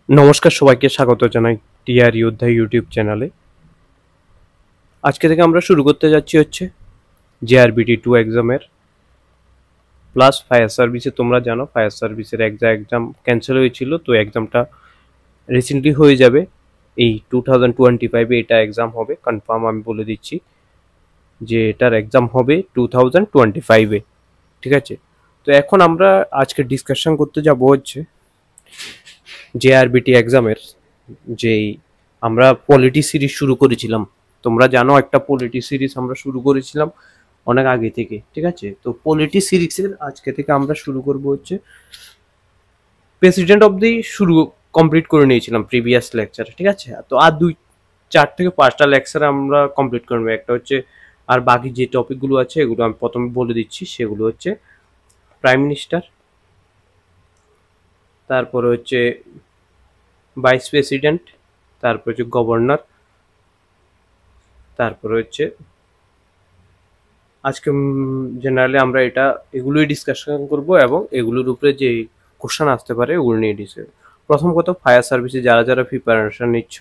নমস্কার, সবাইকে স্বাগত জানাই টিআর যোদ্ধা ইউটিউব চ্যানেলে। আজকে থেকে আমরা শুরু করতে যাচ্ছি হচ্ছে JRBT2 এক্সামের প্লাস ফায়ার সার্ভিসে। তোমরা জানো ফায়ার সার্ভিসের এক্সাম ক্যান্সেল হয়েছিল, তো এক্সামটা রিসেন্টলি হয়ে যাবে। এই 2025-এ এটা এক্সাম হবে, কনফার্ম আমি বলে দিচ্ছি যে এটার এক্সাম হবে 2025-এ। ঠিক আছে, তো এখন আমরা আজকে ডিসকাশন করতে যাব হচ্ছে JRBT এক্সামের যেই আমরা পলিটি সিরিজ শুরু করেছিলাম। তোমরা জানো একটা পলিটি সিরিজ আমরা শুরু করেছিলাম অনেক আগে থেকে। ঠিক আছে, তো পলিটি সিরিজের আজকে থেকে আমরা শুরু করব হচ্ছে প্রেসিডেন্ট অব দি শুরু কমপ্লিট করে নিয়েছিলাম প্রিভিয়াস লেকচার। ঠিক আছে, তো আর 4 থেকে 5টা লেকচার আমরা কমপ্লিট করে নেব। একটা হচ্ছে আর বাকি যে টপিকগুলো আছে এগুলো আমি প্রথমে বলে দিচ্ছি। সেগুলো হচ্ছে প্রাইম মিনিস্টার, তারপরে হচ্ছে ভাইস প্রেসিডেন্ট, তারপর হচ্ছে গভর্নর, তারপরে হচ্ছে আজকে জেনারেলি আমরা এগুলোই ডিসকাশন করব এবং এগুলোর উপরে যে কোশ্চেন আসতে পারে ওগুলো নিয়ে ডিসকাস। প্রথম কথা, ফায়ার সার্ভিসে যারা যারা প্রিপারেশন নিচ্ছ,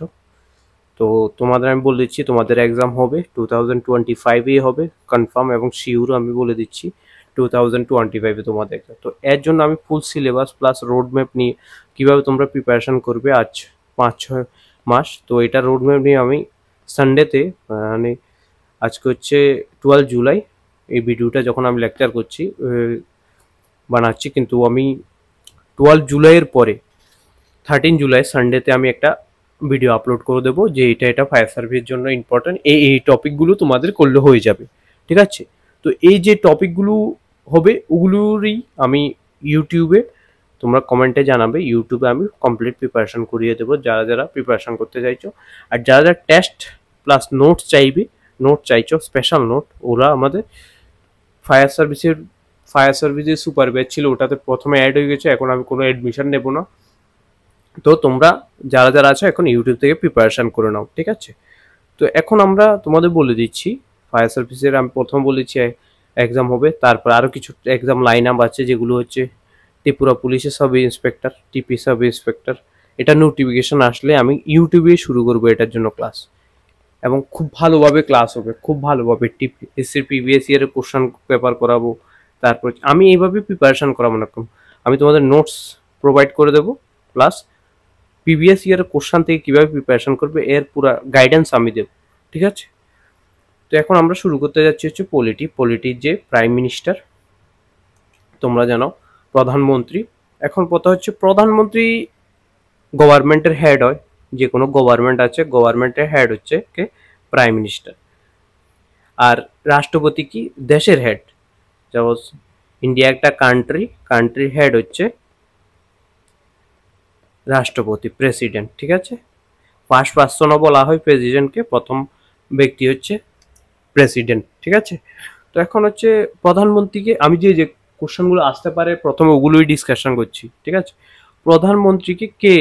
তো তোমাদের আমি বলে দিচ্ছি তোমাদের এক্সাম হবে 2025-এই হবে কনফার্ম, এবং শিওর আমি বলে দিচ্ছি 2025-এ তোমাদের এক্সাম। তো এর জন্য আমি full syllabus plus road map নিয়ে কীভাবে তোমরা প্রিপারেশন করবে আজ 5-6 মাস, তো এটা রোড ম্যাপ নিয়ে আমি সানডেতে মানে আজকে হচ্ছে 12 জুলাই, এই ভিডিওটা যখন আমি লেকচার করছি বানাচ্ছি, কিন্তু আমি 12 জুলাইয়ের পরে 13 জুলাই সানডেতে আমি একটা ভিডিও আপলোড করে দেবো যে এটা ফায়ার সার্ভিসের জন্য ইম্পর্টেন্ট, এই টপিকগুলো তোমাদের করলে হয়ে যাবে। ঠিক আছে, তো এই যে টপিকগুলো হবে ওগুলোরই আমি ইউটিউবে, তোমরা কমেন্টে জানাবে, ইউটিউবে আমি কমপ্লিট প্রিপারেশন করিয়ে দেবো যারা যারা প্রিপারেশন করতে চাইছো। আর যারা যারা টেস্ট প্লাস নোট চাইছো স্পেশাল নোট, ওরা আমাদের ফায়ার সার্ভিসের সুপার ব্যাচ ছিল, ওটাতে প্রথমে অ্যাড হয়ে গেছে, এখন আমি কোনো অ্যাডমিশন নেব না। তো তোমরা যারা যারা আছো এখন ইউটিউব থেকে প্রিপারেশন করে নাও। ঠিক আছে, তো এখন আমরা তোমাদের বলে দিচ্ছি ফায়ার সার্ভিসের আমি প্রথম বলেছি এক্সাম হবে, তারপর আরও কিছু এক্সাম লাইন আপ আছে যেগুলো হচ্ছে ত্রিপুরা পুলিশের সাব ইন্সপেক্টর, টিপি সাব ইন্সপেক্টর। এটা নোটিফিকেশন আসলে আমি ইউটিউবে শুরু করবো এটার জন্য ক্লাস, এবং খুব ভালোভাবে ক্লাস হবে, খুব ভালোভাবে টিপিএসসির প্রিভিয়াস ইয়ারের কোশ্চেন পেপার করাবো। তারপর আমি এইভাবে প্রিপারেশন করাবো না, আমি তোমাদের নোটস প্রোভাইড করে দেবো, প্লাস প্রিভিয়াস ইয়ারের কোশ্চেন থেকে কীভাবে প্রিপারেশন করবে এর পুরো গাইডেন্স আমি দেবো। ঠিক আছে, তো এখন আমরা শুরু করতে যাচ্ছি হচ্ছে পলিটির যে প্রাইম মিনিস্টার, তোমরা জানো প্রধানমন্ত্রী। এখন কথা হচ্ছে প্রধানমন্ত্রী গভর্নমেন্টের হেড হয়, যে কোনো গভর্নমেন্ট আছে গভর্নমেন্টের হেড হচ্ছে কে প্রাইম মিনিস্টার। আর রাষ্ট্রপতি কি দেশের হেড, যেমন ইন্ডিয়া একটা কান্ট্রির হেড হচ্ছে রাষ্ট্রপতি, প্রেসিডেন্ট। ঠিক আছে, ফার্স্ট পার্সনও বলা হয় প্রেসিডেন্টকে, প্রথম ব্যক্তি হচ্ছে প্রেসিডেন্ট। ঠিক আছে, তো এখন হচ্ছে প্রধানমন্ত্রীকে আমি যে যে কোশ্চেনগুলো আসতে পারে প্রথমে ওগুলোই ডিসকাশন করছি। ঠিক আছে, প্রধানমন্ত্রীকে কে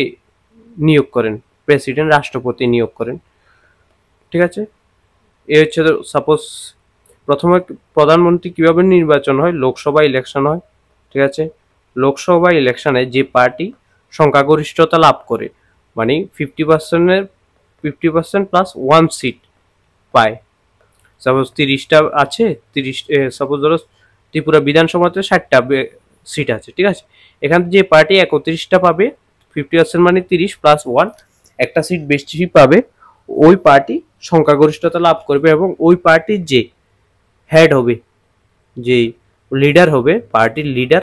নিয়োগ করেন? প্রেসিডেন্ট, রাষ্ট্রপতি নিয়োগ করেন। ঠিক আছে, এ হচ্ছে সাপোজ প্রথমে প্রধানমন্ত্রী কিভাবে নির্বাচন হয়, লোকসভা ইলেকশন হয়। ঠিক আছে, লোকসভা ইলেকশনে যে পার্টি সংখ্যাগরিষ্ঠতা লাভ করে, মানে 50% প্লাস 1 সিট পায়। সাপোজ 30টা আছে, 30 সাপোজ ধরো ত্রিপুরা বিধানসভাতে 60টা সিট আছে। ঠিক আছে, এখানে যে পার্টি 31টা পাবে, 50% মানে 30 প্লাস 1 একটা সিট বেশি পাবে, ওই পার্টি সংখ্যাগরিষ্ঠতা লাভ করবে, এবং ওই পার্টির যে হেড হবে, যে লিডার হবে, পার্টির লিডার,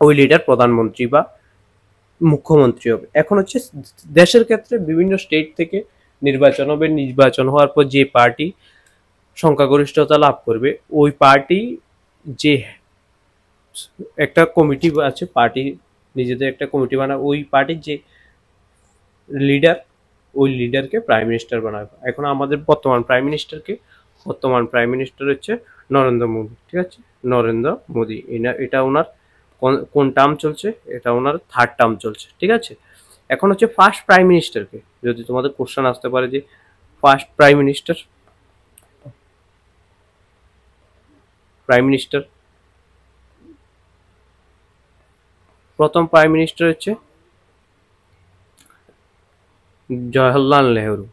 ওই লিডার প্রধানমন্ত্রী বা মুখ্যমন্ত্রী হবে। এখন হচ্ছে দেশের ক্ষেত্রে বিভিন্ন স্টেট থেকে নির্বাচন হবে, নির্বাচন হওয়ার পর যে পার্টি সংখ্যাগরিষ্ঠতা লাভ করবে, ওই পার্টি যে একটা কমিটি আছে, পার্টি নিজেদের একটা কমিটি বানায়, ওই পার্টির যে লিডার, ওই লিডারকে প্রাইম মিনিস্টার বানাবে। এখন আমাদের বর্তমান প্রাইম মিনিস্টার হচ্ছে নরেন্দ্র মোদী। ঠিক আছে, নরেন্দ্র মোদী, এটা ওনার কোন টার্ম চলছে, এটা ওনার 3rd টার্ম চলছে। ঠিক আছে, এখন হচ্ছে ফার্স্ট প্রাইম মিনিস্টারকে, যদি তোমাদের কোশ্চেন আসতে পারে যে ফার্স্ট প্রাইম মিনিস্টার প্রথম প্রাইম মিনিস্টার হচ্ছে জওহরলাল নেহেরু,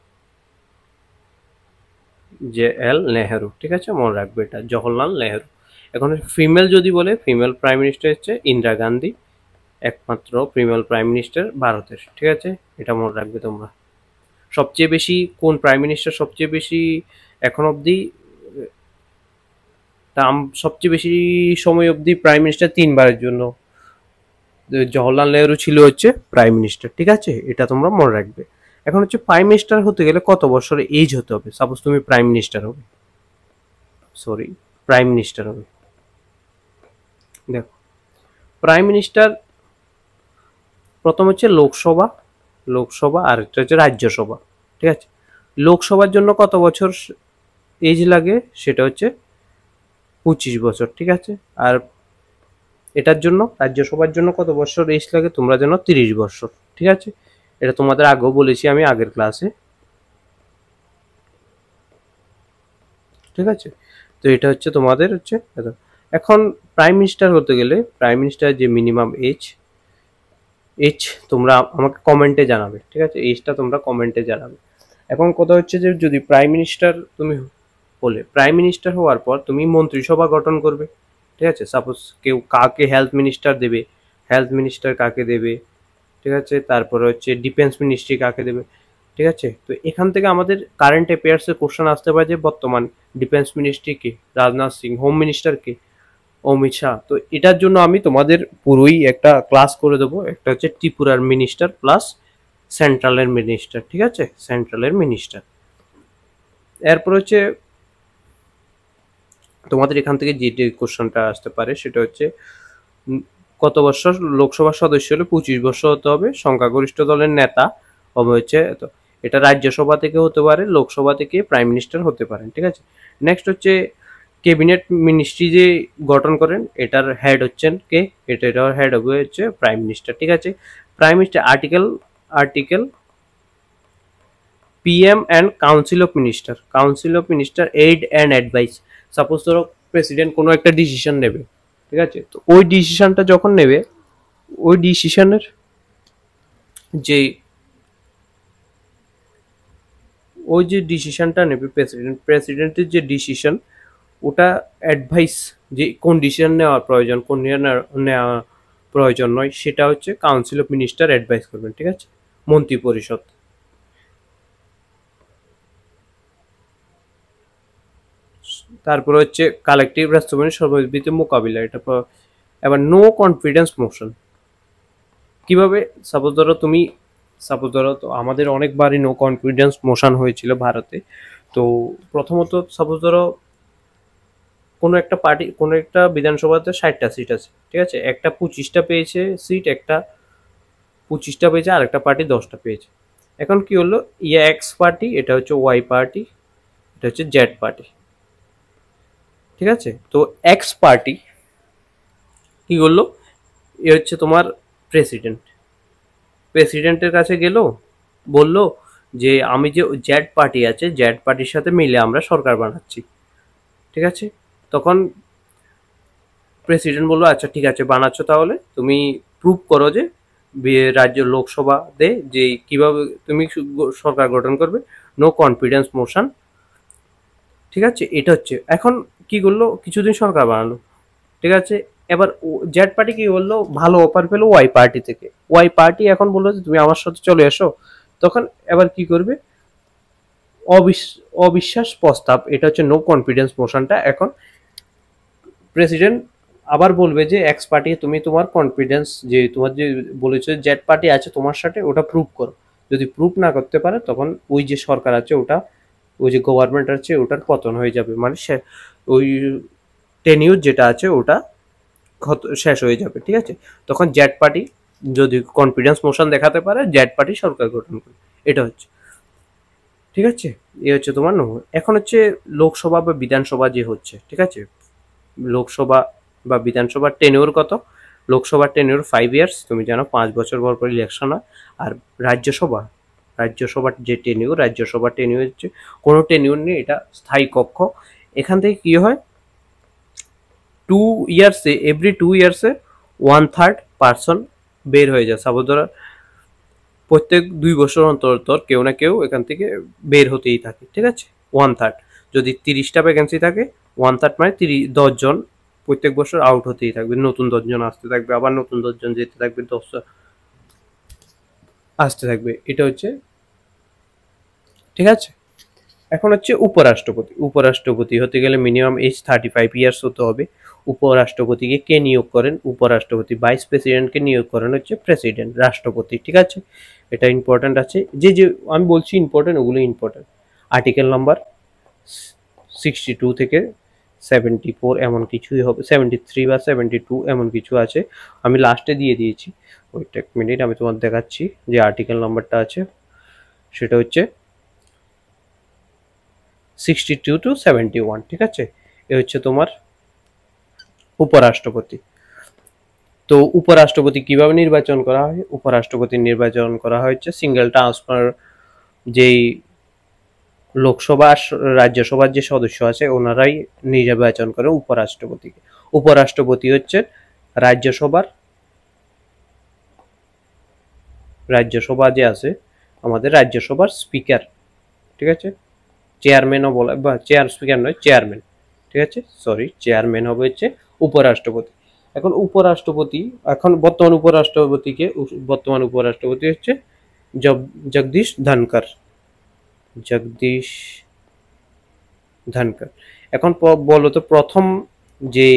JL নেহেরু, ঠিক আছে, মনে রাখবে এটা জওহরলাল নেহেরু। এখন ফিমেল যদি বলে, ফিমেল প্রাইম মিনিস্টার হচ্ছে ইন্দিরা গান্ধী, একমাত্র ফিমেল প্রাইম মিনিস্টার ভারতের, ঠিক আছে, এটা মনে রাখবে তোমরা। সবচেয়ে বেশি কোন প্রাইম মিনিস্টার সবচেয়ে বেশি এখন অবধি সবচেয়ে বেশি সময় অবধি প্রাইম মিনিস্টার 3বারের জন্য জওহরলাল নেহেরু ছিল হচ্ছে প্রাইম মিনিস্টার, ঠিক আছে, এটা তোমরা মনে রাখবে। এখন হচ্ছে প্রাইম মিনিস্টার হতে গেলে কত বছর এজ হতে হবে? সাপোজ তুমি প্রাইম মিনিস্টার হবে, প্রাইম মিনিস্টার হবে, দেখো প্রাইম মিনিস্টার প্রথম হচ্ছে লোকসভা আর একটা হচ্ছে রাজ্যসভা, ঠিক আছে। লোকসভার জন্য কত বছর এজ লাগে? সেটা হচ্ছে 25 বছর, ঠিক আছে। আর এটার জন্য রাজ্যসভার জন্য কত বছর এজ লাগে? তোমরা জানো 30 বছর, ঠিক আছে। এটা তোমাদের আগেও বলেছি আমি আগের ক্লাসে, ঠিক আছে। তো এটা হচ্ছে তোমাদের হচ্ছে এখন প্রাইম মিনিস্টার হতে গেলে প্রাইম মিনিস্টার যে মিনিমাম এজ তোমরা আমাকে কমেন্টে জানাবে, ঠিক আছে, এজটা তোমরা কমেন্টে জানাবে। এখন কথা হচ্ছে যে যদি প্রাইম মিনিস্টার তুমি বলে, প্রাইম মিনিস্টার হওয়ার পর তুমি মন্ত্রিসভা গঠন করবে, ঠিক আছে। সাপোজ কেউ কাকে হেলথ মিনিস্টার দেবে, হেলথ মিনিস্টার কাকে দেবে, ঠিক আছে, তারপরে হচ্ছে ডিফেন্স মিনিস্ট্রি কাকে দেবে, ঠিক আছে। তো এখান থেকে আমাদের কারেন্ট অ্যাফেয়ার্সের কোশ্চেন আসতে পারে যে বর্তমান ডিফেন্স মিনিস্ট্রি কে, রাজনাথ সিং, হোম মিনিস্টার কে, অমিত শাহ। তো এটার জন্য আমি তোমাদের পুরোই একটা ক্লাস করে দেবো, একটা হচ্ছে ত্রিপুরার মিনিস্টার প্লাস সেন্ট্রালের মিনিস্টার, ঠিক আছে, সেন্ট্রালের মিনিস্টার। এরপর হচ্ছে তোমাদের এখান থেকে যে কোশ্চেনটা আসতে পারে সেটা হচ্ছে কত বছর লোকসভার সদস্য হলে? 25 বছর হতে হবে, সংখ্যাগরিষ্ঠ দলের নেতা হবে হচ্ছে এটা রাজ্যসভা থেকে হতে পারে, লোকসভা থেকে প্রাইম মিনিস্টার হতে পারেন, ঠিক আছে। নেক্সট হচ্ছে ক্যাবিনেট মিনিস্ট্রি যে গঠন করেন, এটার হেড হচ্ছেন কে? এটার হেড হবে হচ্ছে প্রাইম মিনিস্টার, ঠিক আছে। Prime minister article PM and council of minister aid and advice. Suppose ধরো প্রেসিডেন্ট কোনো একটা ডিসিশন নেবে, ঠিক আছে, তো ওই ডিসিশনটা যখন নেবে, ওই ডিসিশনের যে ডিসিশনটা নেবে প্রেসিডেন্টের যে ডিসিশন, ওটা অ্যাডভাইস যে কোন ডিসিশন নেওয়া প্রয়োজন, কোন নেওয়া প্রয়োজন নয়, সেটা হচ্ছে কাউন্সিল অফ মিনিস্টার অ্যাডভাইস করবেন, ঠিক আছে, মন্ত্রী পরিষদ। তারপরে হচ্ছে কালেকটিভ রাষ্ট্রপতির সর্ববিধি মোকাবিলা, এটা এবার নো কনফিডেন্স মোশন কিভাবে? সাপোজ ধরো তো আমাদের অনেকবারই নো কনফিডেন্স মোশন হয়েছিল ভারতে। তো প্রথমত সাপোজ ধরো কোনো একটা পার্টি, কোনো একটা বিধানসভাতে 60টা সিট আছে, ঠিক আছে, একটা 25টা পেয়েছে সিট, একটা 25টা পেয়েছে, আর একটা পার্টি 10টা পেয়েছে। এখন কি হলো, এক্স পার্টি, এটা হচ্ছে ওয়াই পার্টি, এটা হচ্ছে জেড পার্টি, ঠিক আছে। তো এক্স পার্টি কি করলো, এ হচ্ছে তোমার প্রেসিডেন্টের কাছে গেল, বলল যে আমি যে জেড পার্টি আছে, জেড পার্টির সাথে মিলে আমরা সরকার বানাচ্ছি, ঠিক আছে। তখন প্রেসিডেন্ট বললো আচ্ছা ঠিক আছে বানাচ্ছ, তাহলে তুমি প্রুভ করো যে রাজ্য লোকসভা দে যে কিভাবে তুমি সরকার গঠন করবে, নো কনফিডেন্স মোশন, ঠিক আছে। এটা হচ্ছে এখন কি করলো, কিছুদিন সরকার বানালো, ঠিক আছে। এবার জেড পার্টি কি বললো, ভালো অফার পেলো ওয়াই পার্টি থেকে, ওয়াই পার্টি এখন বললো যে তুমি আমার সাথে চলে এসো। তখন এবার কি করবে, অবিশ্বাস প্রস্তাব, এটা হচ্ছে নো কনফিডেন্স মোশনটা। এখন প্রেসিডেন্ট আবার বলবে যে এক্স পার্টি তুমি তোমার কনফিডেন্স যে তোমার যে বলেছো জেড পার্টি আছে তোমার সাথে, ওটা প্রুভ করো। যদি প্রুভ না করতে পারে তখন ওই যে সরকার আছে ওটা, ওই যে গভর্নমেন্ট আছে ওটার পতন হয়ে যাবে, মানে সে ওই টেনিউর যেটা আছে ওটা শেষ হয়ে যাবে, ঠিক আছে। তখন জেড পার্টি যদি কনফিডেন্স মোশন দেখাতে পারে, জেড পার্টি সরকার গঠন করবে, এটা হচ্ছে, ঠিক আছে। এ হচ্ছে তোমার এখন হচ্ছে লোকসভা বা বিধানসভা যে হচ্ছে, ঠিক আছে, লোকসভা বা বিধানসভার টেনিউর কত? লোকসভার টেনিউর 5 ইয়ার্স, তুমি জানো 5 বছর পর পর ইলেকশন হয়। আর রাজ্যসভার যে রাজ্যসভার টেনিউর হচ্ছে কোনো টেনিউর নেই, এটা স্থায়ী কক্ষ। এখান থেকে কি হয়, 2 ইয়ার্সে, এভরি 2 ইয়ার্সে 1/3 পার্সন বের হয়ে যায়। সাপোজ ধরো প্রত্যেক 2 বছর অন্তর অন্তর কেউ না কেউ এখান থেকে বের হতেই থাকে, ঠিক আছে। 1/3, যদি 30টা ভ্যাকেন্সি থাকে 1/3 মানে 10 জন প্রত্যেক বছর আউট হতেই থাকবে, নতুন 10 জন আসতে থাকবে, আবার নতুন 10 জন যেতে থাকবে, 10 আসতে থাকবে, এটা হচ্ছে, ঠিক আছে। এখন হচ্ছে উপরাষ্ট্রপতি। উপরাষ্ট্রপতি হতে গেলে মিনিমাম এজ 35 ইয়ার্স হতে হবে। উপরাষ্ট্রপতিকে কে নিয়োগ করেন? উপরাষ্ট্রপতি। ভাইস প্রেসিডেন্টকে নিয়োগ করেন হচ্ছে প্রেসিডেন্ট, রাষ্ট্রপতি, ঠিক আছে। এটা ইম্পর্টেন্ট আছে, যে যে আমি বলছি ইম্পর্টেন্ট, ওগুলো ইম্পর্টেন্ট। আর্টিকেল নাম্বার 62 থেকে 74 এমন কিছুই হবে, 73 বা 72 এমন কিছু আছে, আমি লাস্টে দিয়ে দিয়েছি। ওইটা এক মিনিট আমি তোমার দেখাচ্ছি যে আর্টিকেল নাম্বারটা আছে, সেটা হচ্ছে 62 to 71, ঠিক আছে। এ হচ্ছে তোমার উপরাষ্ট্রপতি। তো উপরাষ্ট্রপতি কিভাবে নির্বাচন করা হয়? উপরাষ্ট্রপতি নির্বাচন করা হচ্ছে সিঙ্গেল ট্রান্সফার, যেই লোকসভা রাজ্যসভার যে সদস্য আছে ওনারাই নির্বাচন করে উপরাষ্ট্রপতিকে। উপরাষ্ট্রপতি হচ্ছে রাজ্যসভা যে আছে আমাদের, রাজ্যসভার স্পিকার, ঠিক আছে। চেয়ারম্যানও বলা, বা চেয়ার স্পিকার নয়, চেয়ারম্যান, ঠিক আছে, সরি, চেয়ারম্যান হবে হচ্ছে উপরাষ্ট্রপতি। এখন উপরাষ্ট্রপতি, এখন বর্তমান উপরাষ্ট্রপতি হচ্ছে জগদীশ ধনকর। জগদীশ ধনকর। এখন বলো তো প্রথম যে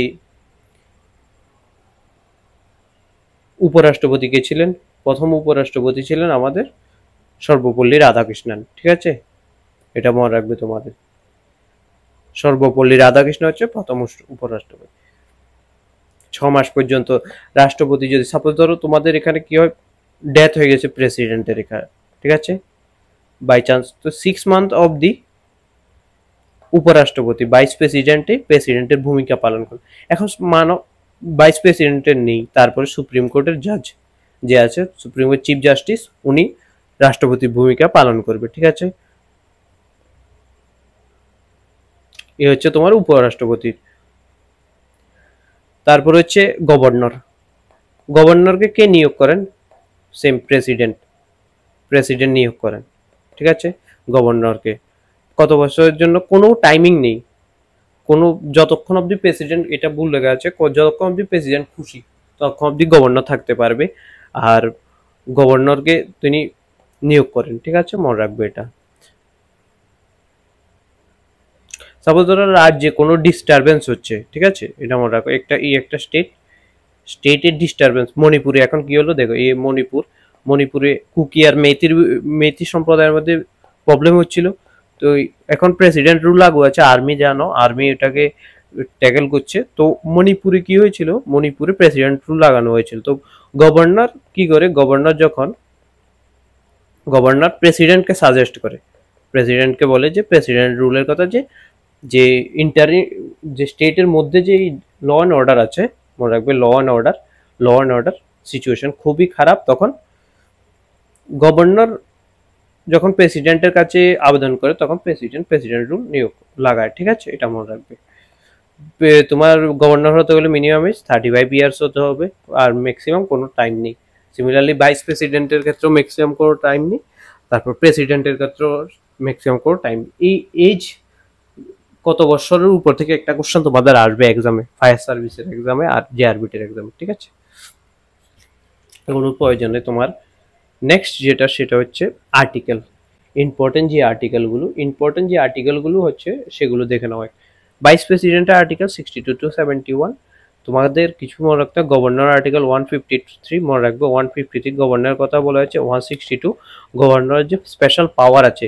উপরাষ্ট্রপতি কে ছিলেন? প্রথম উপরাষ্ট্রপতি ছিলেন আমাদের সর্বপল্লী রাধাকৃষ্ণন, ঠিক আছে, এটা মনে রাখবে তোমাদের। সর্বপল্লী রাধাকৃষ্ণ হচ্ছে প্রথম উপরাষ্ট্রপতি। 6 মাস পর্যন্ত রাষ্ট্রপতি, যদি সাপোজ ধরো তোমাদের এখানে কি হয়, ডেথ হয়ে গেছে প্রেসিডেন্টের এখানে, ঠিক আছে, বাই চান্স, তো 6 মান্থ অবধি উপরাষ্ট্রপতি ভাইস প্রেসিডেন্টের ভূমিকা পালন করে। এখন মানো ভাইস প্রেসিডেন্টের নেই, তারপরে সুপ্রিম কোর্টের জাজ যে আছে, সুপ্রিম কোর্ট চিফ জাস্টিস, উনি রাষ্ট্রপতির ভূমিকা পালন করবে, ঠিক আছে। এ হচ্ছে তোমার উপরাষ্ট্রপতির। তারপর হচ্ছে গভর্নর। গভর্নরকে কে নিয়োগ করেন? সেম প্রেসিডেন্ট নিয়োগ করেন, ঠিক আছে। গভর্নরকে কত বছরের জন্য কোনো টাইমিং নেই, কোনো, যতক্ষণ অবধি প্রেসিডেন্ট, এটা ভুল লেগে আছে, যতক্ষণ অবধি প্রেসিডেন্ট খুশি ততক্ষণ অবধি গভর্নর থাকতে পারবে, আর গভর্নরকে তিনি নিয়োগ করেন, ঠিক আছে, মনে রাখবে এটা। সাপোজ ধরো রাজ্যে কোনো ডিস্টারবেন্স হচ্ছে, ঠিক আছে, এটা মনে রাখো, একটা স্টেটের ডিস্টারবেন্স। মণিপুরে এখন কি হলো দেখো, এই মণিপুরে কুকি আর মেথি সম্প্রদায়ের মধ্যে প্রবলেম হচ্ছিল, তো এখন প্রেসিডেন্ট রুল লাগু আছে, আর্মি এটাকে ট্যাকেল করছে। তো মণিপুরে কি হয়েছিল, মণিপুরে প্রেসিডেন্ট রুল লাগানো হয়েছিল। তো গভর্নর কি করে, গভর্নর প্রেসিডেন্টকে সাজেস্ট করে, প্রেসিডেন্টকে বলে যে প্রেসিডেন্ট রুলের কথা, যে যে স্টেটের মধ্যে যে ল অ্যান্ড অর্ডার আছে, মনে রাখবে, ল অ্যান্ড অর্ডার সিচুয়েশন খুবই খারাপ, তখন গভর্নর যখন প্রেসিডেন্টের কাছে আবেদন করে তখন প্রেসিডেন্ট রুল নিয়োগ লাগায়, ঠিক আছে, এটা মনে রাখবে। তোমার গভর্নর হতে গেলে মিনিমাম এজ 35 ইয়ার্স হতে হবে, আর ম্যাক্সিমাম কোনো টাইম নেই। সিমিলারলি ভাইস প্রেসিডেন্টের ক্ষেত্রেও ম্যাক্সিমাম কোনো টাইম নেই, তারপর প্রেসিডেন্টের ক্ষেত্রেও ম্যাক্সিমাম কোনো টাইম। এই এজ কত বছরের উপর থেকে একটা কোশ্চেন তোমাদের আসবে এক্সামে, ফায়ার সার্ভিসের এক্সামে আর জেআরবিটির এক্সামে, ঠিক আছে। এগুলোর প্রয়োজনে তোমার নেক্সট যেটা, সেটা হচ্ছে আর্টিকেল। ইম্পর্টেন্ট যে আর্টিকেলগুলো হচ্ছে সেগুলো দেখে নেওয়া হয়। ভাইস প্রেসিডেন্টের আর্টিকেল 62 to 71, তোমাদের কিছু মনে রাখতে হবে। গভর্নর আর্টিকেল 153 মনে রাখবে, 153 গভর্নরের কথা বলা হয়েছে। 162 গভর্নরের যে স্পেশাল পাওয়ার আছে,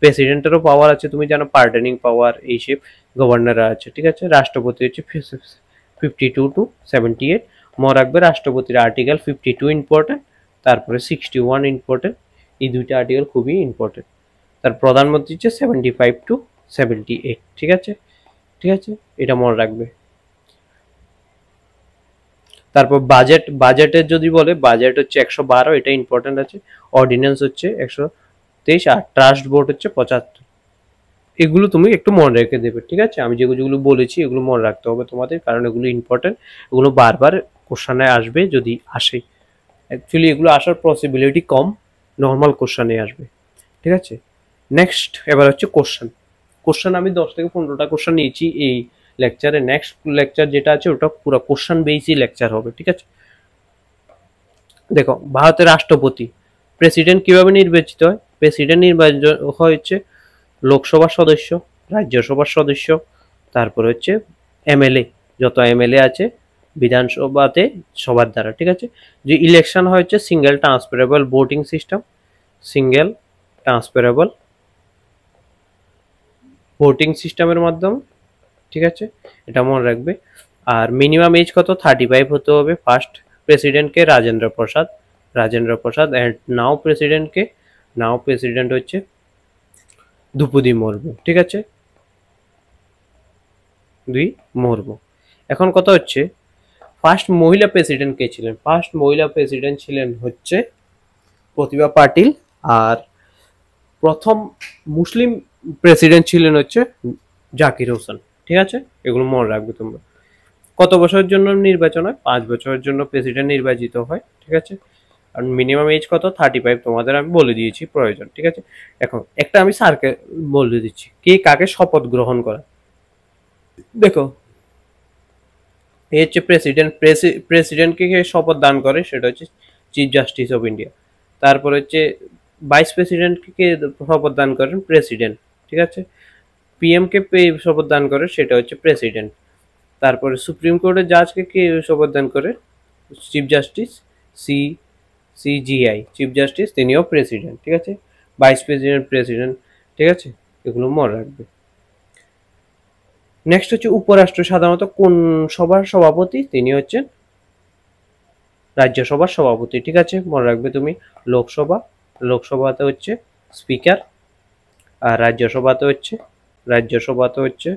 প্রেসিডেন্টেরও পাওয়ার আছে, তুমি জানো, পার্ডনিং পাওয়ার এইসব গভর্নরের আছে, ঠিক আছে। রাষ্ট্রপতি হচ্ছে 52 to 78 মনে রাখবে। রাষ্ট্রপতির আর্টিকেল 52 ইম্পর্টেন্ট, তারপরে 61 ইম্পর্টেন্ট, এই দুইটা আর্টিকেল খুবই ইম্পর্টেন্ট। তার প্রধানমন্ত্রী হচ্ছে 75 to 78, ঠিক আছে, এটা মনে রাখবে। তারপর বাজেটের যদি বলে, বাজেট হচ্ছে 112, এটা ইম্পর্টেন্ট আছে। অর্ডিন্যান্স হচ্ছে 123, আর ট্রাস্ট বোর্ড হচ্ছে 75। এগুলো তুমি একটু মনে রেখে দেবে, ঠিক আছে। আমি যেগুলো বলেছি এগুলো মনে রাখতে হবে তোমাদের, কারণ এগুলো ইম্পর্টেন্ট, এগুলো বারবার কোশ্চেনে আসবে যদি আসে। অ্যাকচুয়ালি এগুলো আসার পসিবিলিটি কম, নর্মাল কোশ্চেনে আসবে, ঠিক আছে। নেক্সট এবার হচ্ছে কোশ্চেন আমি 10 থেকে 15টা কোশ্চেন নিয়েছি এই লেকচারে। নেক্সট লেকচার যেটা আছে ওটা পুরো কোশ্চেন বেসই লেকচার হবে, ঠিক আছে। দেখো, ভারতের রাষ্ট্রপতি প্রেসিডেন্ট কিভাবে নির্বাচিত হয়? প্রেসিডেন্ট নির্বাচিত হচ্ছে লোকসভার সদস্য, রাজ্যসভার সদস্য, তারপর হচ্ছে এমএলএ, যত এমএলএ আছে বিধানসভাতে সবার দ্বারা, ঠিক আছে। যে ইলেকশন হচ্ছে single transferable voting system, single transferable voting সিস্টেমের মাধ্যমে, ঠিক আছে, এটা মনে রাখবে। আর মিনিমাম এজ কত? 35 হতে হবে। ফার্স্ট প্রেসিডেন্টকে Rajendra Prasad and now president হচ্ছে দ্রৌপদী মুর্মু, ঠিক আছে, মুর্মু। এখন কথা হচ্ছে ফার্স্ট মহিলা প্রেসিডেন্ট কে ছিলেন? ফার্স্ট মহিলা প্রেসিডেন্ট ছিলেন হচ্ছে প্রতিভা পাটিল। আর প্রথম মুসলিম প্রেসিডেন্ট ছিলেন হচ্ছে জাকির হোসেন, ঠিক আছে। এগুলো মনে রাখবে তোমরা। কত বছরের জন্য নির্বাচন হয়? 5 বছরের জন্য প্রেসিডেন্ট নির্বাচিত হয়, ঠিক আছে। আর মিনিমাম এজ কত? 35 তোমাদের আমি বলে দিয়েছি প্রয়োজন, ঠিক আছে। এখন একটা আমি স্যারকে বলে দিচ্ছি কে কাকে শপথ গ্রহণ করা। দেখো, এই হচ্ছে প্রেসিডেন্টকে শপথ দান করে, সেটা হচ্ছে চিফ জাস্টিস অফ ইন্ডিয়া। তারপর হচ্ছে ভাইস প্রেসিডেন্টকে কে শপথ দান করেন? প্রেসিডেন্ট, ঠিক আছে। পিএম কে শপথ দান করে, সেটা হচ্ছে প্রেসিডেন্ট। তারপরে সুপ্রিম কোর্টের জাজকে কে শপথ দান করে? Chief justice, C CJI chief justice, তিনিও প্রেসিডেন্ট, ঠিক আছে। ভাইস প্রেসিডেন্ট, ঠিক আছে। এগুলো মনে রাখবে। নেক্সট হচ্ছে উপরাষ্ট্র সাধারণত কোন সভার সভাপতি? তিনি হচ্ছেন রাজ্যসভার সভাপতি, ঠিক আছে, মনে রাখবে তুমি। লোকসভাতে হচ্ছে স্পিকার, আর রাজ্যসভাতে হচ্ছে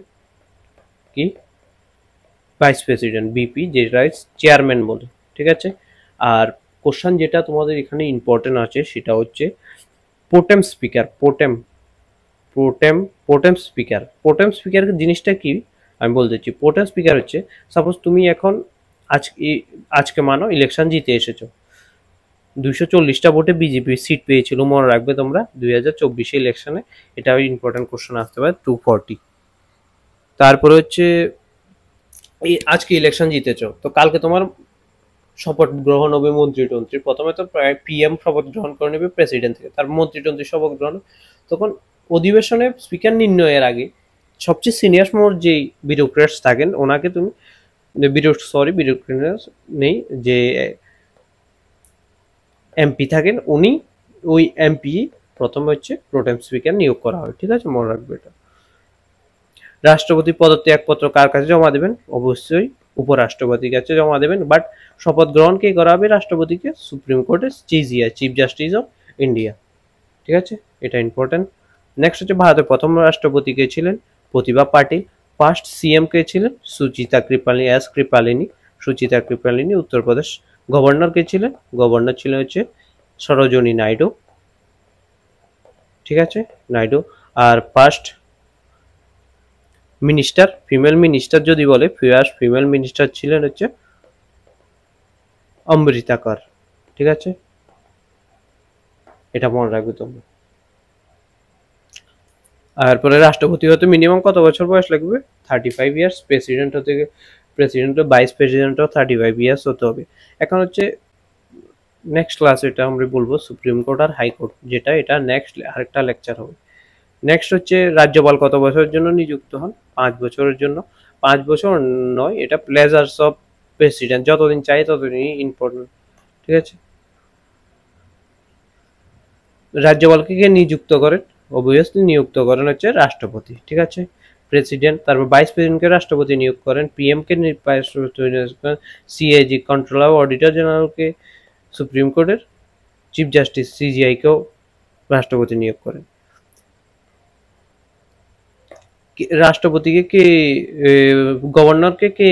কি ভাইস প্রেসিডেন্ট, বিপি, যেটা চেয়ারম্যান বলে, ঠিক আছে। আর কোশ্চেন যেটা তোমাদের এখানে ইম্পর্টেন্ট আছে সেটা হচ্ছে পোটেম স্পিকার। পোটেম স্পিকার জিনিসটা কি আমি বলতে চাচ্ছি। পোটেম স্পিকার হচ্ছে, সাপোজ তুমি এখন আজকে মানো ইলেকশন জিতে এসেছো, 240টা ভোটে বিজেপি সিট পেয়েছিল, মনে রাখবে তোমরা 2024 ইলেকশনে। এটা ইম্পর্টেন্ট কোশ্চেন আসতে পারে 240। তারপরে হচ্ছে আজকে ইলেকশন জিতেছো, তো কালকে তোমার শপথ গ্রহণ হবে মন্ত্রী। প্রথমে তো পিএম শপথ গ্রহণ করে নেবে প্রেসিডেন্ট থেকে, তারপর মন্ত্রী শপথ গ্রহণ। তখন অধিবেশনে স্পিকার নির্ণয়ের আগে সবচেয়ে সিনিয়র মোস্ট যেই বিউরোক্রেটস থাকেন ওনাকে তুমি বিউরোক্রেটস নেই, যে এমপি থাকেন উনি, ওই এমপি প্রথমে হচ্ছে প্রোটেম স্পিকার নিয়োগ করা হয়, ঠিক আছে, মনে রাখবে এটা। রাষ্ট্রপতি পদত্যাগপত্র কার কাছে জমা দেবেন? অবশ্যই উপরাষ্ট্রপতির কাছে জমা দেবেন। বাট শপথ গ্রহণ কে করা হবে রাষ্ট্রপতিকে? সুপ্রিম কোর্টের চিফ জাস্টিস অফ ইন্ডিয়া, ঠিক আছে, এটা ইম্পর্টেন্ট। নেক্সট হচ্ছে ভারতের প্রথম রাষ্ট্রপতি কে ছিলেন? প্রতিভা পাটিল। ফার্স্ট সিএম কে ছিলেন? সুচিতা কৃপালিনী, উত্তরপ্রদেশ। গভর্নর কে ছিলেন? গভর্নর ছিলেন হচ্ছে সরোজিনী নাইডু, ঠিক আছে, আর ফার্স্ট মিনিস্টার, ফিমেল মিনিস্টার যদি বলে, ফার্স্ট ফিমেল মিনিস্টার ছিলেন হচ্ছে অমৃতা কর, ঠিক আছে, এটা মনে রাখবে তোমরা। তারপরে রাষ্ট্রপতি হতে মিনিমাম কত বছর বয়স লাগবে? 35 ইয়ার্স। প্রেসিডেন্ট ভাইস প্রেসিডেন্টও 35 ইয়ার্স হতে হবে। এখন হচ্ছে নেক্সট ক্লাস এটা আমরা বলবো সুপ্রিম কোর্ট আর হাইকোর্ট, যেটা এটা নেক্সট আরেকটা লেকচার হবে। নেক্সট হচ্ছে রাজ্যপাল কত বছরের জন্য নিযুক্ত হন? 5 বছরের জন্য। 5 বছর নয়, এটা প্লেজার্স অফ প্রেসিডেন্ট, যতদিন চাই ততদিনই ইম্পর্টেন্ট, ঠিক আছে। রাজ্যপালকে কে নিযুক্ত করেন? অবভিয়াসলি নিযুক্ত করেন হচ্ছে রাষ্ট্রপতি, ঠিক আছে। প্রেসিডেন্ট, তারপর ভাইস প্রেসিডেন্টকে রাষ্ট্রপতি নিয়োগ করেন, পিএম কে সিএজি কন্ট্রোলার অডিটর জেনারেলকে সুপ্রিম কোর্টের চিফ জাস্টিস সিজিআই কেও রাষ্ট্রপতি নিয়োগ করেন। রাষ্ট্রপতিকে কে গভর্নরকে কে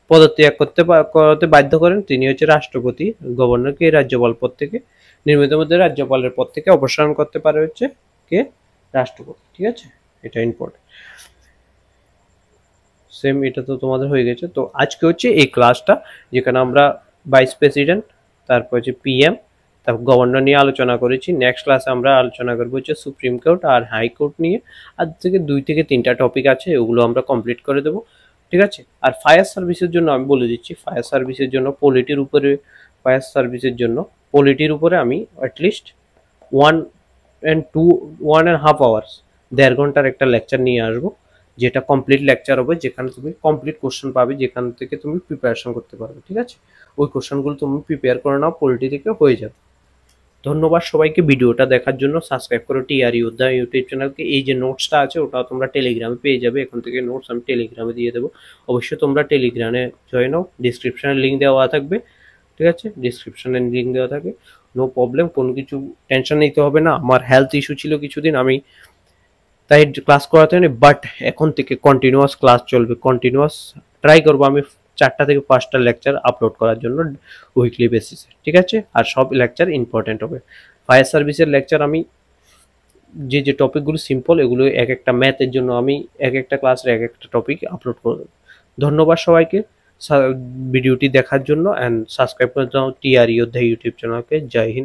পদত্যাগ করতে বাধ্য করেন? তিনি হচ্ছে রাষ্ট্রপতি। গভর্নরকে রাজ্যপাল পদ থেকে নির্বাচিত মধ্যে রাজ্যপালের পদ থেকে অপসারণ করতে পারে হচ্ছে কে? রাষ্ট্রপতি, ঠিক আছে, এটা ইম্পর্টেন্ট। সেম এটা তো তোমাদের হয়ে গেছে। তো আজকে হচ্ছে এই ক্লাসটা যেখানে আমরা ভাইস প্রেসিডেন্ট, তারপর হচ্ছে পিএম, তারপর গভর্নর নিয়ে আলোচনা করেছি। নেক্সট ক্লাসে আমরা আলোচনা করবো হচ্ছে সুপ্রিম কোর্ট আর হাইকোর্ট নিয়ে। আর থেকে 2 থেকে 3টা টপিক আছে, ওগুলো আমরা কমপ্লিট করে দেবো, ঠিক আছে। আর ফায়ার সার্ভিসের জন্য আমি বলে দিচ্ছি, ফায়ার সার্ভিসের জন্য পলিটির উপরে, ফায়ার সার্ভিসের জন্য পলিটির উপরে আমি অ্যাটলিস্ট 1.5 আওয়ার্স, 1.5 ঘন্টার একটা লেকচার নিয়ে আসবো, যেটা কমপ্লিট লেকচার হবে, যেখানে তুমি কমপ্লিট কোশ্চেন পাবে, যেখান থেকে তুমি প্রিপারেশন করতে পারবে, ঠিক আছে। ওই কোশ্চেনগুলো তুমি প্রিপেয়ার করে নাও, পলিটি থেকে হয়ে যাবে। ধন্যবাদ সবাইকে ভিডিওটা দেখার জন্য। সাবস্ক্রাইব করো টিআর যোদ্ধা ইউটিউব চ্যানেলকে। এই যে নোটসটা আছে ওটাও তোমরা টেলিগ্রামে পেয়ে যাবে, এখন থেকে নোটস আমি টেলিগ্রামে দিয়ে দেবো। অবশ্যই তোমরা টেলিগ্রামে জয়েন হও, ডিসক্রিপশানে লিঙ্ক দেওয়া থাকবে, ঠিক আছে, ডিসক্রিপশানে লিঙ্ক দেওয়া থাকে। নো প্রবলেম, কোনো কিছু টেনশন নিতে হবে না। আমার হেলথ ইস্যু ছিল কিছুদিন, আমি তাই ক্লাস করাতে হয়নি, বাট এখন থেকে কন্টিনিউয়াস ক্লাস চলবে, কন্টিনিউয়াস ট্রাই করবো আমি 4টা থেকে 5টা লেকচার আপলোড করার জন্য উইকলি বেসিসে, ঠিক আছে। আর সব লেকচার ইম্পর্টেন্ট হবে। ফায়ার সার্ভিসের লেকচার আমি যে টপিকগুলো সিম্পল, এগুলো এক একটা ম্যাথের জন্য আমি এক একটা ক্লাসের এক একটা টপিক আপলোড করে দেবো। ধন্যবাদ সবাইকে ভিডিওটি দেখার জন্য, অ্যান্ড সাবস্ক্রাইব করে দাও টিআর যোদ্ধা ইউটিউব চ্যানেলকে। জয় হিন্দ।